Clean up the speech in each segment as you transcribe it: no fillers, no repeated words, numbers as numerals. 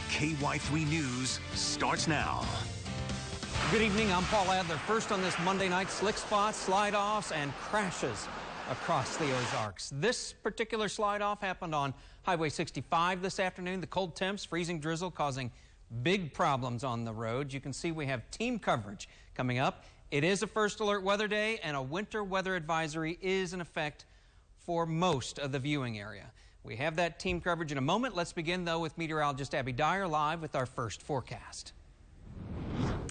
KY3 News starts now. Good evening, I'm Paul Adler. First on this Monday night, slick spots, slide-offs, and crashes across the Ozarks. This particular slide-off happened on Highway 65 this afternoon. The cold temps, freezing drizzle causing big problems on the road. You can see we have team coverage coming up. It is a first alert weather day, and a winter weather advisory is in effect for most of the viewing area. We have that team coverage in a moment. Let's begin, though, with meteorologist Abby Dyer live with our first forecast.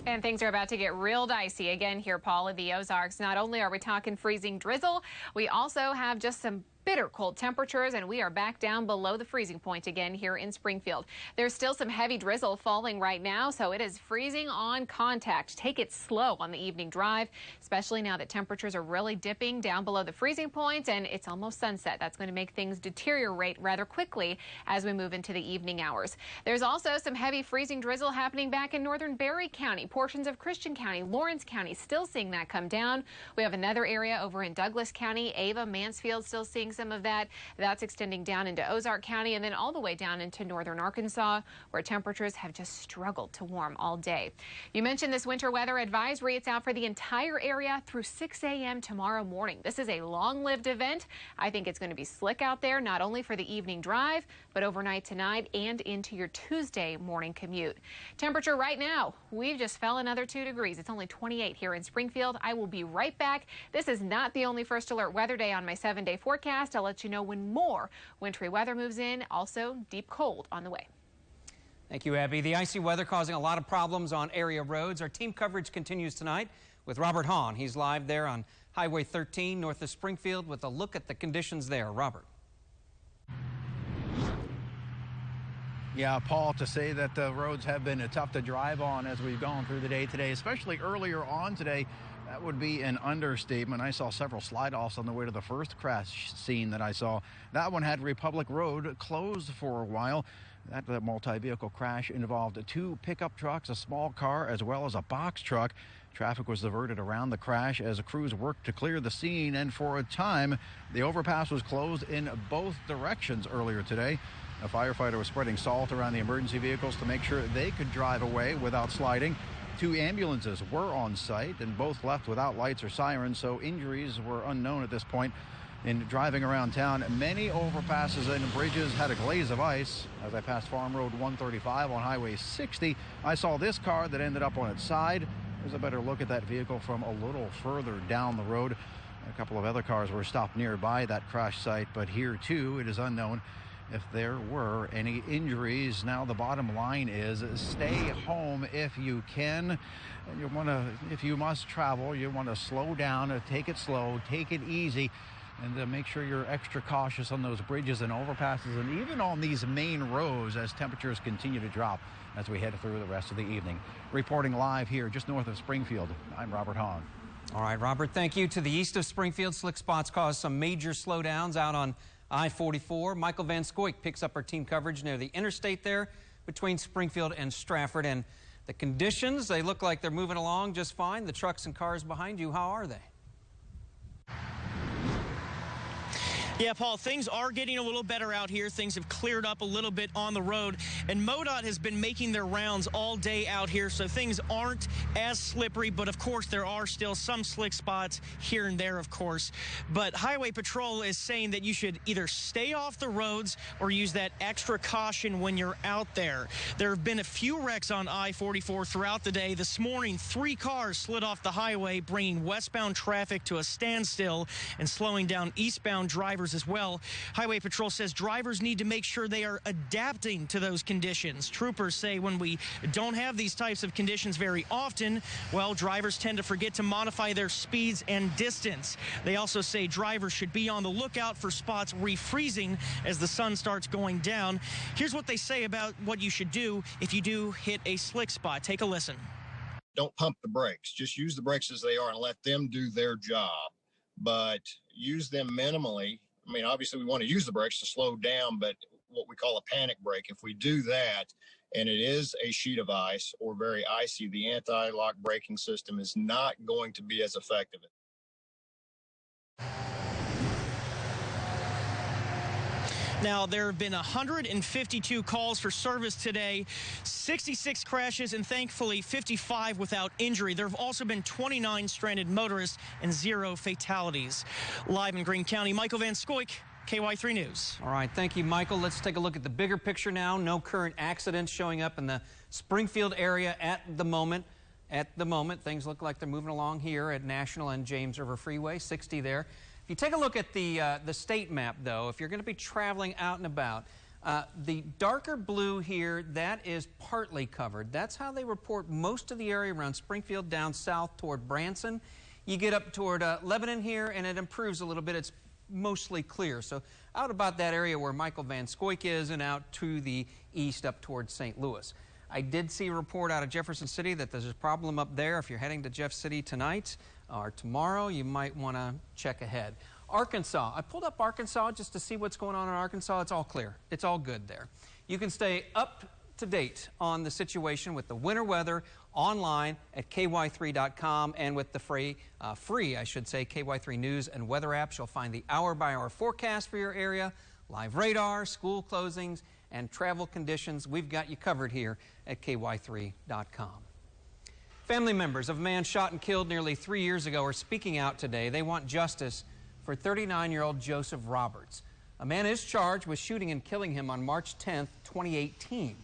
And things are about to get real dicey again here, Paul, in the Ozarks. Not only are we talking freezing drizzle, we also have just some bitter cold temperatures, and we are back down below the freezing point again here in Springfield. There's still some heavy drizzle falling right now, so it is freezing on contact. Take it slow on the evening drive, especially now that temperatures are really dipping down below the freezing point, and it's almost sunset. That's going to make things deteriorate rather quickly as we move into the evening hours. There's also some heavy freezing drizzle happening back in northern Berry County, portions of Christian County, Lawrence County, still seeing that come down. We have another area over in Douglas County, Ava, Mansfield, still seeing some of that. That's extending down into Ozark County and then all the way down into northern Arkansas, where temperatures have just struggled to warm all day. You mentioned this winter weather advisory. It's out for the entire area through 6 a.m. tomorrow morning. This is a long-lived event. I think it's going to be slick out there, not only for the evening drive, but overnight tonight and into your Tuesday morning commute. Temperature right now, we've just fell another 2 degrees. It's only 28 here in Springfield. I will be right back. This is not the only first alert weather day on my 7-day forecast. I'll let you know when more wintry weather moves in. Also, deep cold on the way. Thank you, Abby. The icy weather causing a lot of problems on area roads. Our team coverage continues tonight with Robert Hahn. He's live there on Highway 13 north of Springfield with a look at the conditions there. Robert. Yeah, Paul, to say that the roads have been tough to drive on as we've gone through the day today, especially earlier on today, that would be an understatement. I saw several slide-offs on the way to the first crash scene that I saw. That one had Republic Road closed for a while. That multi-vehicle crash involved 2 pickup trucks, a small car, as well as a box truck. Traffic was diverted around the crash as crews worked to clear the scene, and for a time, the overpass was closed in both directions earlier today. A firefighter was spreading salt around the emergency vehicles to make sure they could drive away without sliding. 2 ambulances were on site and both left without lights or sirens, so injuries were unknown at this point. In driving around town, many overpasses and bridges had a glaze of ice. As I passed Farm Road 135 on Highway 60, I saw this car that ended up on its side. There's a better look at that vehicle from a little further down the road. A couple of other cars were stopped nearby that crash site, but here too it is unknown if there were any injuries. Now the bottom line is stay home if you can. And you want to, if you must travel, you want to slow down, take it slow, take it easy, and make sure you're extra cautious on those bridges and overpasses and even on these main roads as temperatures continue to drop as we head through the rest of the evening. Reporting live here just north of Springfield, I'm Robert Hahn. All right, Robert, thank you. To the east of Springfield, slick spots caused some major slowdowns out on I-44. Michael Van Scoik picks up our team coverage near the interstate there between Springfield and Stratford. And the conditions, they look like they're moving along just fine. The trucks and cars behind you, how are they? Yeah, Paul, things are getting a little better out here. Things have cleared up a little bit on the road, and MoDOT has been making their rounds all day out here, so things aren't as slippery, but of course there are still some slick spots here and there, of course. But Highway Patrol is saying that you should either stay off the roads or use that extra caution when you're out there. There have been a few wrecks on I-44 throughout the day. This morning, 3 cars slid off the highway, bringing westbound traffic to a standstill and slowing down eastbound drivers as well. Highway Patrol says drivers need to make sure they are adapting to those conditions. Troopers say when we don't have these types of conditions very often, well, drivers tend to forget to modify their speeds and distance. They also say drivers should be on the lookout for spots refreezing as the sun starts going down. Here's what they say about what you should do if you do hit a slick spot. Take a listen. Don't pump the brakes. Just use the brakes as they are and let them do their job, but use them minimally. I mean, obviously we want to use the brakes to slow down, but what we call a panic brake, if we do that and it is a sheet of ice or very icy, the anti-lock braking system is not going to be as effective. Now, there have been 152 calls for service today, 66 crashes, and thankfully 55 without injury. There have also been 29 stranded motorists and 0 fatalities. Live in Greene County, Michael Van Scoik, KY3 News. All right, thank you, Michael. Let's take a look at the bigger picture now. No current accidents showing up in the Springfield area at the moment. Things look like they're moving along here at National and James River Freeway, 60 there. If you take a look at the state map, though, if you're going to be traveling out and about, the darker blue here, that is partly covered. That's how they report most of the area around Springfield down south toward Branson. You get up toward Lebanon here, and it improves a little bit. It's mostly clear. So out about that area where Michael Van Scoik is and out to the east up towards St. Louis. I did see a report out of Jefferson City that there's a problem up there. If you're heading to Jeff City tonight or tomorrow, you might want to check ahead. Arkansas. I pulled up Arkansas just to see what's going on in Arkansas. It's all clear. It's all good there. You can stay up to date on the situation with the winter weather online at ky3.com and with the free KY3 News and Weather apps. You'll find the hour-by-hour forecast for your area, live radar, school closings, and travel conditions. We've got you covered here at ky3.com. Family members of a man shot and killed nearly 3 years ago are speaking out today. They want justice for 39-year-old Joseph Roberts. A man is charged with shooting and killing him on March 10th, 2018.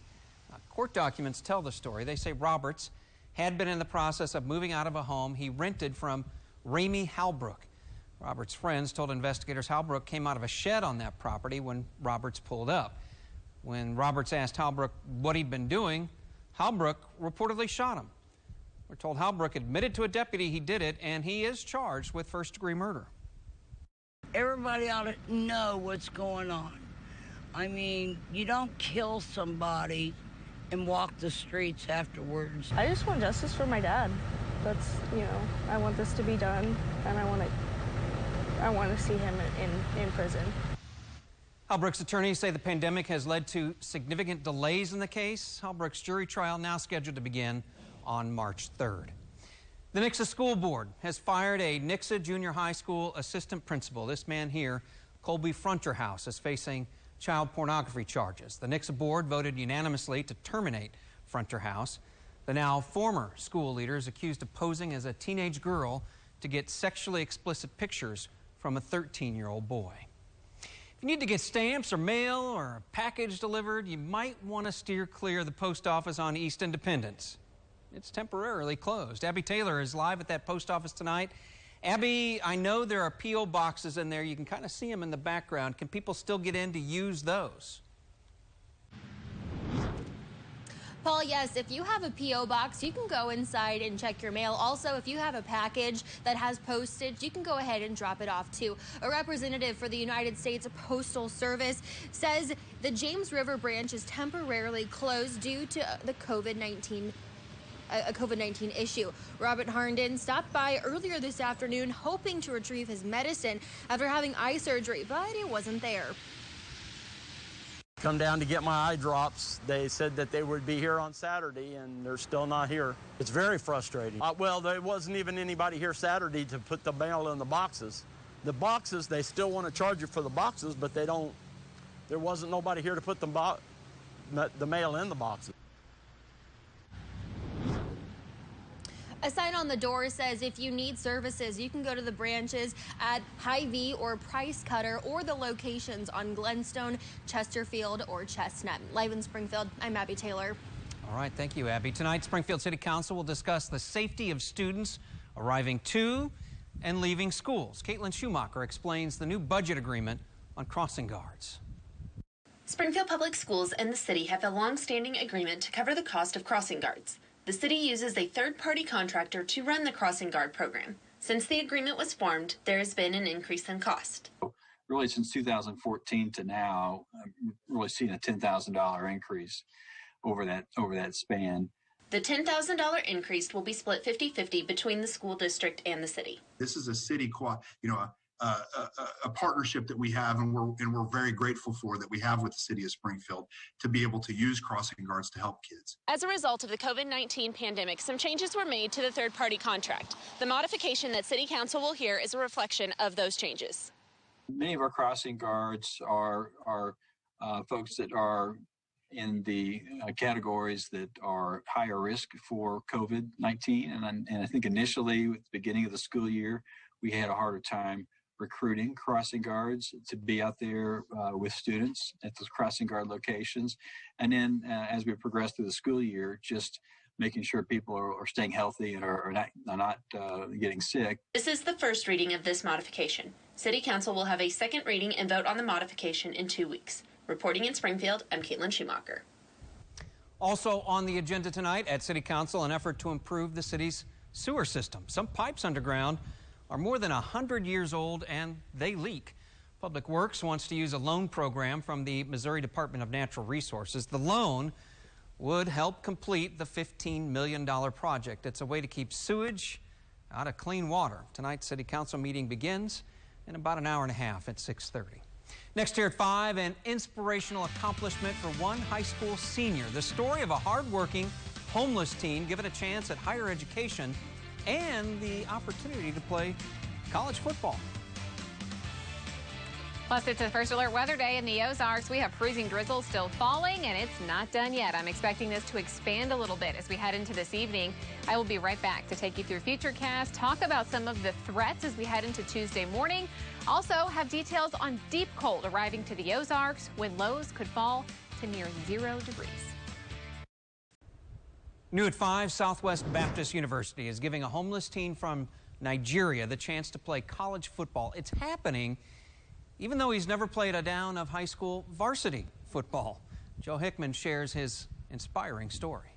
Court documents tell the story. They say Roberts had been in the process of moving out of a home he rented from Ramey Halbrook. Roberts' friends told investigators Halbrook came out of a shed on that property when Roberts pulled up. When Roberts asked Halbrook what he'd been doing, Halbrook reportedly shot him. We're told Halbrook admitted to a deputy he did it, and he is charged with first-degree murder. Everybody ought to know what's going on. I mean, you don't kill somebody and walk the streets afterwards. I just want justice for my dad. That's, I want this to be done, and I want to see him in prison. Halbrook's attorneys say the pandemic has led to significant delays in the case. Halbrook's jury trial now scheduled to begin on March 3rd. The Nixa School Board has fired a Nixa Junior High School assistant principal. This man here, Colby Fronterhouse, is facing child pornography charges. The Nixa Board voted unanimously to terminate Fronterhouse. The now former school leader is accused of posing as a teenage girl to get sexually explicit pictures from a 13-year-old boy. If you need to get stamps or mail or a package delivered, you might want to steer clear of the post office on East Independence. It's temporarily closed. Abby Taylor is live at that post office tonight. Abby, I know there are P.O. boxes in there. You can kind of see them in the background. Can people still get in to use those? Paul, yes, if you have a P.O. box, you can go inside and check your mail. Also, if you have a package that has postage, you can go ahead and drop it off too. A representative for the United States Postal Service says the James River branch is temporarily closed due to the COVID-19 issue. Robert Harnden stopped by earlier this afternoon hoping to retrieve his medicine after having eye surgery, but it wasn't there. Come down to get my eye drops. They said that they would be here on Saturday, and they're still not here. It's very frustrating. Well, there wasn't even anybody here Saturday to put the mail in the boxes. The boxes, they still want to charge you for the boxes, but they don't. There wasn't nobody here to put the mail in the boxes. A sign on the door says if you need services, you can go to the branches at Hy-Vee or Price Cutter or the locations on Glenstone, Chesterfield, or Chestnut. Live in Springfield, I'm Abby Taylor. All right, thank you, Abby. Tonight, Springfield City Council will discuss the safety of students arriving to and leaving schools. Caitlin Schumacher explains the new budget agreement on crossing guards. Springfield Public Schools and the city have a long-standing agreement to cover the cost of crossing guards. The city uses a third-party contractor to run the crossing guard program. Since the agreement was formed, there has been an increase in cost. Really, since 2014 to now, I've really seen a $10,000 increase over that span. The $10,000 increase will be split 50-50 between the school district and the city. This is a city, a partnership that we have, and we're very grateful for that we have with the city of Springfield to be able to use crossing guards to help kids. As a result of the COVID-19 pandemic, some changes were made to the third-party contract. The modification that City Council will hear is a reflection of those changes. Many of our crossing guards are folks that are in the categories that are higher risk for COVID-19. And I think initially, at the beginning of the school year, we had a harder time recruiting crossing guards to be out there with students at those crossing guard locations. And then as we progress through the school year, just making sure people are staying healthy and are not getting sick. This is the first reading of this modification. City Council will have a second reading and vote on the modification in 2 weeks. Reporting in Springfield, I'm Caitlin Schumacher. Also on the agenda tonight at City Council, an effort to improve the city's sewer system. Some pipes underground are more than 100 years old and they leak. Public Works wants to use a loan program from the Missouri Department of Natural Resources. The loan would help complete the $15 million project. It's a way to keep sewage out of clean water. Tonight's City Council meeting begins in about an hour and a half at 6:30. Next here at 5, an inspirational accomplishment for one high school senior. The story of a hardworking, homeless teen given a chance at higher education and the opportunity to play college football. Plus, it's a first alert weather day in the Ozarks. We have freezing drizzle still falling, and it's not done yet. I'm expecting this to expand a little bit as we head into this evening. I will be right back to take you through Futurecast, talk about some of the threats as we head into Tuesday morning. Also have details on deep cold arriving to the Ozarks when lows could fall to near 0 degrees. New at 5, Southwest Baptist University is giving a homeless teen from Nigeria the chance to play college football. It's happening even though he's never played a down of high school varsity football. Joe Hickman shares his inspiring story.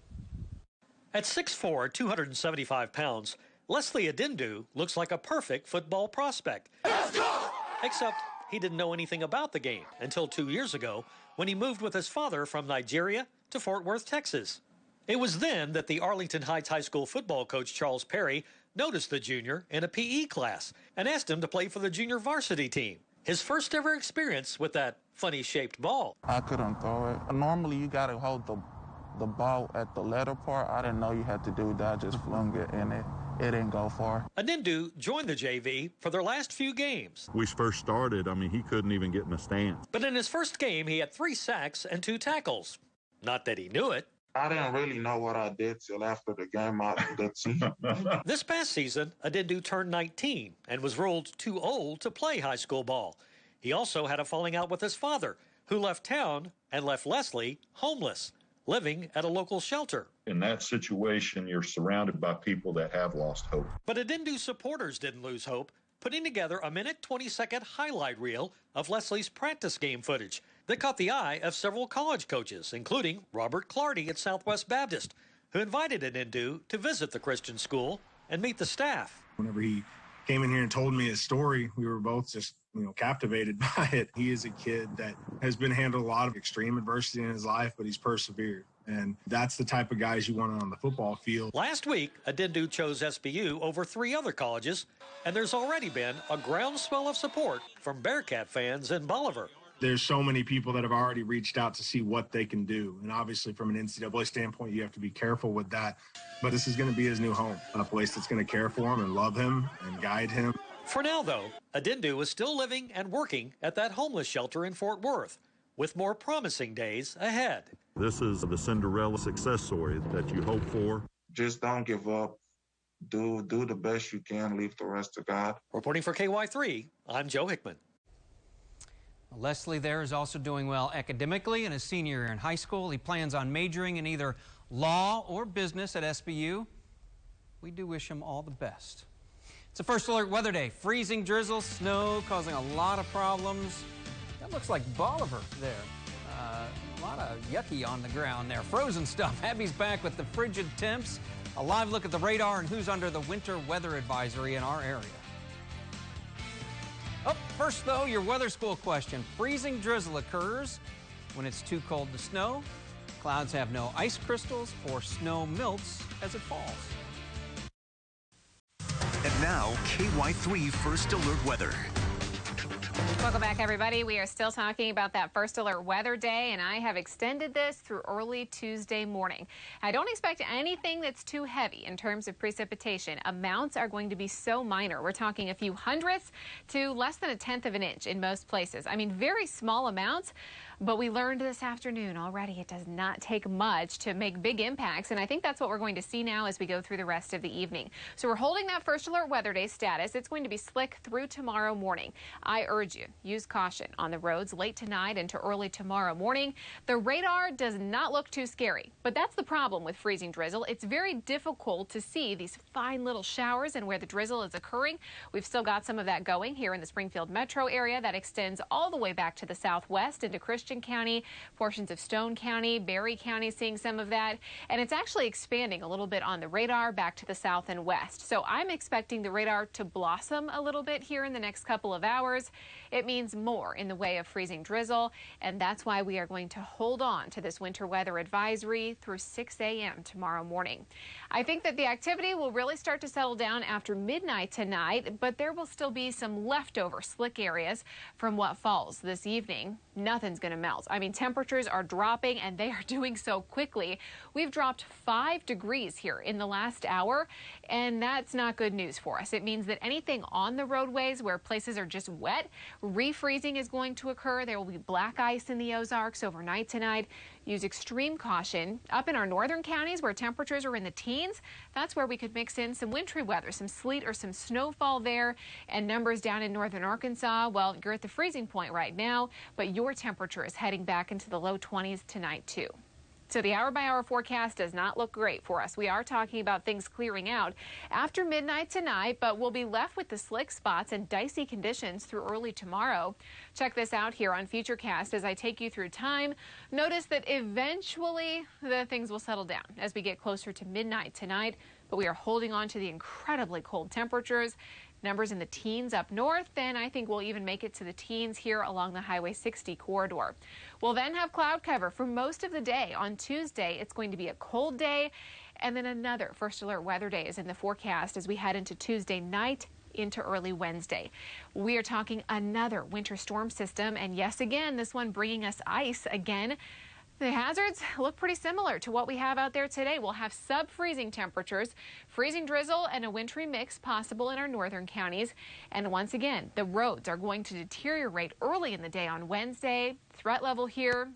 At 6'4", 275 pounds, Leslie Adindu looks like a perfect football prospect. Let's go! Except he didn't know anything about the game until 2 years ago when he moved with his father from Nigeria to Fort Worth, Texas. It was then that the Arlington Heights High School football coach Charles Perry noticed the junior in a PE class and asked him to play for the junior varsity team. His first ever experience with that funny-shaped ball. I couldn't throw it. Normally, you got to hold the ball at the letter part. I didn't know you had to do that. I just flung it, and it didn't go far. Adindu joined the JV for their last few games. We first started, he couldn't even get in the stands. But in his first game, he had 3 sacks and 2 tackles. Not that he knew it. I didn't really know what I did till after the game out the team. This past season, Adindu turned 19 and was ruled too old to play high school ball. He also had a falling out with his father, who left town and left Leslie homeless, living at a local shelter. In that situation, you're surrounded by people that have lost hope. But Adindu supporters didn't lose hope, putting together a 1-20-second highlight reel of Leslie's practice game footage that caught the eye of several college coaches, including Robert Clardy at Southwest Baptist, who invited Adindu to visit the Christian school and meet the staff. Whenever he came in here and told me his story, we were both just, captivated by it. He is a kid that has been handled a lot of extreme adversity in his life, but he's persevered. And that's the type of guys you want on the football field. Last week, Adindu chose SBU over 3 other colleges, and there's already been a groundswell of support from Bearcat fans in Bolivar. There's so many people that have already reached out to see what they can do. And obviously from an NCAA standpoint, you have to be careful with that. But this is going to be his new home, a place that's going to care for him and love him and guide him. For now, though, Adindu is still living and working at that homeless shelter in Fort Worth, with more promising days ahead. This is the Cinderella success story that you hope for. Just don't give up. Do the best you can. Leave the rest to God. Reporting for KY3, I'm Joe Hickman. Leslie there is also doing well academically and a senior year in high school. He plans on majoring in either law or business at SBU. We do wish him all the best. It's a first alert weather day. Freezing drizzle, snow causing a lot of problems. That looks like Bolivar there. A lot of yucky on the ground there. Frozen stuff. Abby's back with the frigid temps. A live look at the radar and who's under the winter weather advisory in our area. Up first, though, your weather school question. Freezing drizzle occurs when it's too cold to snow. Clouds have no ice crystals or snow melts as it falls. And now, KY3 First Alert Weather. Welcome back, everybody. We are still talking about that first alert weather day, and I have extended this through early Tuesday morning. I don't expect anything that's too heavy in terms of precipitation. Amounts are going to be so minor. We're talking a few hundredths to less than a tenth of an inch in most places. I mean, very small amounts. But we learned this afternoon already it does not take much to make big impacts, and I think that's what we're going to see now as we go through the rest of the evening. So we're holding that first alert weather day status. It's going to be slick through tomorrow morning. I urge you, use caution on the roads late tonight into early tomorrow morning. The radar does not look too scary, but that's the problem with freezing drizzle. It's very difficult to see these fine little showers and where the drizzle is occurring. We've still got some of that going here in the Springfield metro area that extends all the way back to the southwest into Christian County, portions of Stone County, Berry County seeing some of that, and it's actually expanding a little bit on the radar back to the south and west. So I'm expecting the radar to blossom a little bit here in the next couple of hours. It means more in the way of freezing drizzle, and that's why we are going to hold on to this winter weather advisory through 6 a.m. tomorrow morning. I think that the activity will really start to settle down after midnight tonight, but there will still be some leftover slick areas from what falls this evening. Nothing's going to melt. I mean, temperatures are dropping, and they are doing so quickly. We've dropped 5 degrees here in the last hour, and that's not good news for us. It means that anything on the roadways where places are just wet, refreezing is going to occur. There will be black ice in the Ozarks overnight tonight. Use extreme caution. Up in our northern counties where temperatures are in the teens, that's where we could mix in some wintry weather, some sleet or some snowfall there. And numbers down in northern Arkansas, well, you're at the freezing point right now, but your temperature is heading back into the low 20s tonight, too. So the hour-by-hour forecast does not look great for us. We are talking about things clearing out after midnight tonight, but we'll be left with the slick spots and dicey conditions through early tomorrow. Check this out here on Futurecast as I take you through time. Notice that eventually the things will settle down as we get closer to midnight tonight, but we are holding on to the incredibly cold temperatures. Numbers in the teens up north, and I think we'll even make it to the teens here along the Highway 60 corridor. We'll then have cloud cover for most of the day. On Tuesday, it's going to be a cold day, and then another first alert weather day is in the forecast as we head into Tuesday night into early Wednesday. We are talking another winter storm system, and yes, again, this one bringing us ice again. The hazards look pretty similar to what we have out there today. We'll have sub-freezing temperatures, freezing drizzle, and a wintry mix possible in our northern counties. And once again, the roads are going to deteriorate early in the day on Wednesday. Threat level here.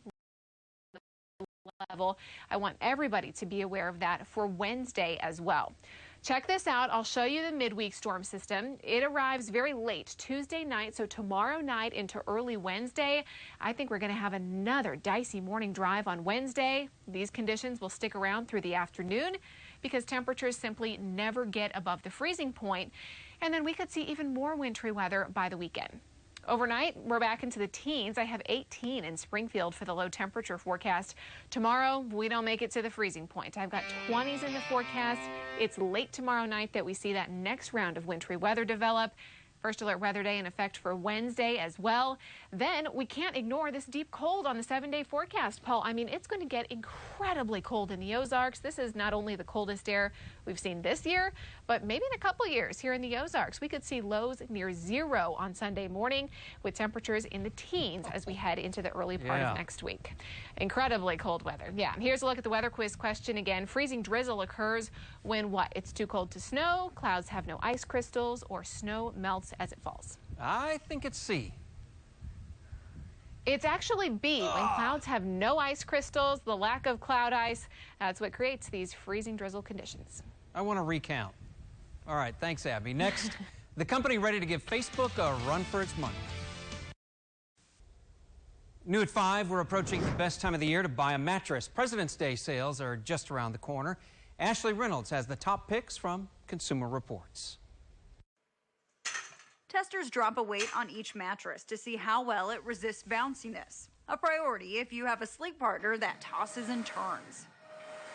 I want everybody to be aware of that for Wednesday as well. Check this out. I'll show you the midweek storm system. It arrives very late Tuesday night, so tomorrow night into early Wednesday. I think we're going to have another dicey morning drive on Wednesday. These conditions will stick around through the afternoon because temperatures simply never get above the freezing point. And then we could see even more wintry weather by the weekend. Overnight, we're back into the teens. I have 18 in Springfield for the low temperature forecast. Tomorrow, we don't make it to the freezing point. I've got 20s in the forecast. It's late tomorrow night that we see that next round of wintry weather develop. First alert weather day in effect for Wednesday as well. Then we can't ignore this deep cold on the 7-day forecast, Paul. I mean, it's going to get incredibly cold in the Ozarks. This is not only the coldest air we've seen this year, but maybe in a couple years here in the Ozarks. We could see lows near 0 on Sunday morning with temperatures in the teens as we head into the early part of next week. Incredibly cold weather. Yeah, here's a look at the weather quiz question again. Freezing drizzle occurs when what? It's too cold to snow, clouds have no ice crystals, or snow melts as it falls. I think it's C. It's actually B, when clouds have no ice crystals, the lack of cloud ice, that's what creates these freezing drizzle conditions. I want to recount. All right, thanks, Abby. Next, the company ready to give Facebook a run for its money. New at 5, we're approaching the best time of the year to buy a mattress. President's Day sales are just around the corner. Ashley Reynolds has the top picks from Consumer Reports. Testers drop a weight on each mattress to see how well it resists bounciness. A priority if you have a sleep partner that tosses and turns.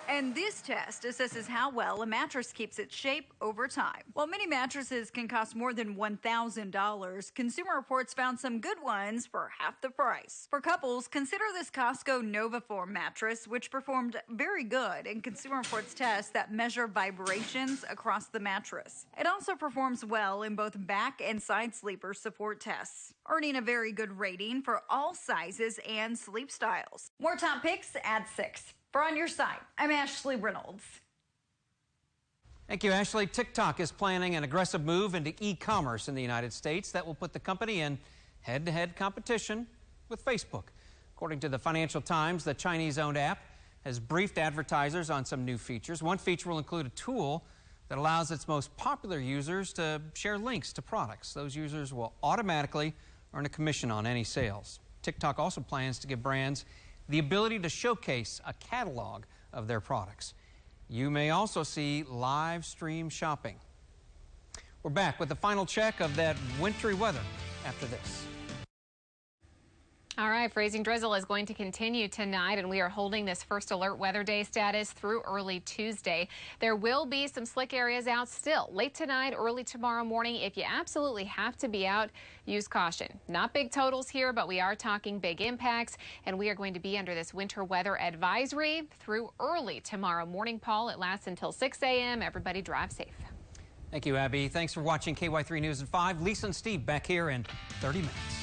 And this test assesses how well a mattress keeps its shape over time. While many mattresses can cost more than $1,000, Consumer Reports found some good ones for half the price. For couples, consider this Costco NovaForm mattress, which performed very good in Consumer Reports tests that measure vibrations across the mattress. It also performs well in both back and side sleeper support tests, earning a very good rating for all sizes and sleep styles. More top picks at 6. For On Your Side, I'm Ashley Reynolds. Thank you, Ashley. TikTok is planning an aggressive move into e-commerce in the United States that will put the company in head-to-head competition with Facebook. According to the Financial Times, the Chinese-owned app has briefed advertisers on some new features. One feature will include a tool that allows its most popular users to share links to products. Those users will automatically earn a commission on any sales. TikTok also plans to give brands the ability to showcase a catalog of their products. You may also see live stream shopping. We're back with the final check of that wintry weather after this. All right, freezing drizzle is going to continue tonight, and we are holding this first alert weather day status through early Tuesday. There will be some slick areas out still late tonight, early tomorrow morning. If you absolutely have to be out, use caution. Not big totals here, but we are talking big impacts, and we are going to be under this winter weather advisory through early tomorrow morning. Paul, it lasts until 6 a.m. Everybody drive safe. Thank you, Abby. Thanks for watching KY3 News at 5. Lisa and Steve back here in 30 minutes.